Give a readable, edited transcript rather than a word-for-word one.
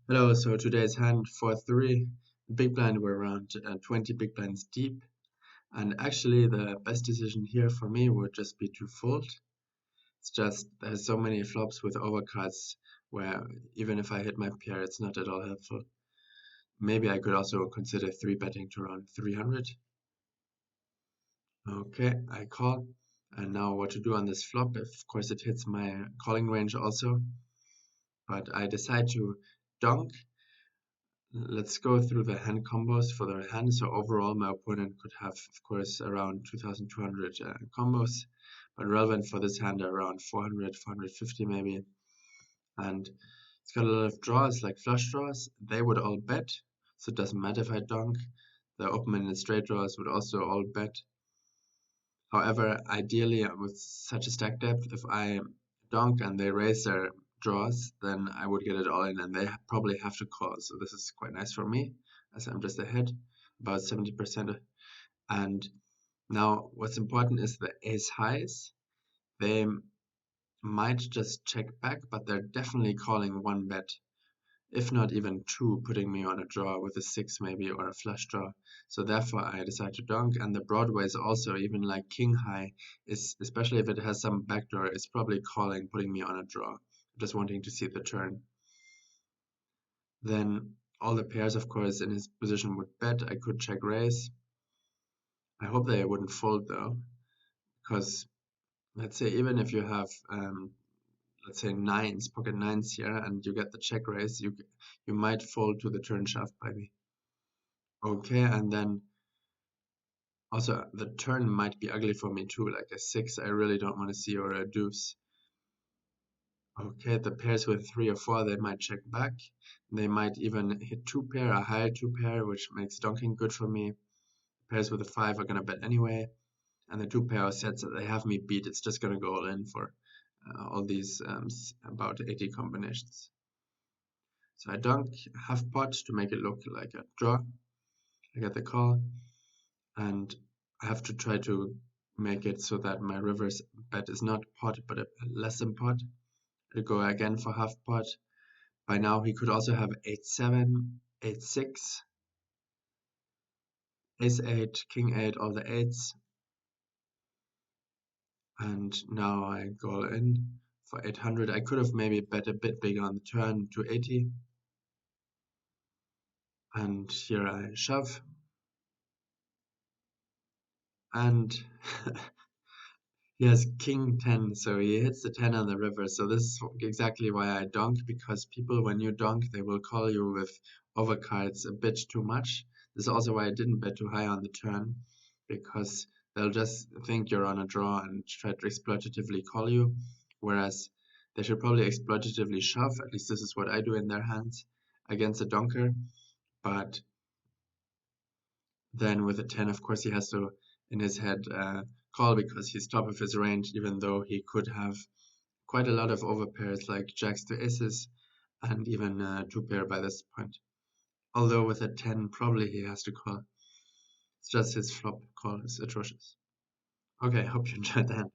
Hello, so today's hand 4-3. Big blind were around 20 big blinds deep, and actually the best decision here for me would just be to fold. It's just there's so many flops with overcards where even if I hit my pair, it's not at all helpful. Maybe I could also consider 3-betting to around 300. Okay, I call. And now what to do on this flop? Of course, it hits my calling range also, but I decide to donk. Let's go through the hand combos for the hand. So overall, my opponent could have, of course, around 2,200 combos, but relevant for this hand are around 400, 450 maybe. And it's got a lot of draws, like flush draws. They would all bet, so it doesn't matter if I donk. The open and straight draws would also all bet. However, ideally, with such a stack depth, if I donk and they raise their draws, then I would get it all in, and they probably have to call. So this is quite nice for me, as I'm just ahead, about 70%. And now what's important is the ace highs. They might just check back, but they're definitely calling one bet, if not even two, putting me on a draw with a 6 maybe or a flush draw. So therefore I decide to donk, and the broadways also, even like king high, is especially if it has some backdoor, is probably calling, putting me on a draw, just wanting to see the turn. Then all the pairs, of course, in his position would bet. I could check raise. I hope they wouldn't fold though, because let's say even if you have let's say nines, pocket nines here, and you get the check raise, you might fold to the turn shove by me. Okay, and then also the turn might be ugly for me too, like a 6 I really don't want to see, or a deuce. Okay, the pairs with 3 or 4, they might check back. They might even hit 2 pair, a higher 2 pair, which makes donking good for me. Pairs with a 5 are gonna bet anyway, and the 2 pair of sets that they have me beat, it's just gonna go all in for all these about 80 combinations. So I donk half pot to make it look like a draw. I get the call, and I have to try to make it so that my reverse bet is not pot but a less than pot. I go again for half pot. By now he could also have 8-7, 8-6, ace-8, king-8, all the 8s. And now I go in for 800. I could have maybe bet a bit bigger on the turn to 80. And here I shove. And he has king 10, so he hits the 10 on the river. So this is exactly why I donk, because people, when you donk, they will call you with overcards a bit too much. This is also why I didn't bet too high on the turn, because they'll just think you're on a draw and try to exploitatively call you, whereas they should probably exploitatively shove. At least this is what I do in their hands against a donker. But then with a 10, of course, he has to, in his head, call, because he's top of his range, even though he could have quite a lot of overpairs like jacks to aces and even 2-pair by this point. Although with a 10, probably he has to call. It's just his flop call is atrocious. Okay, hope you enjoyed that.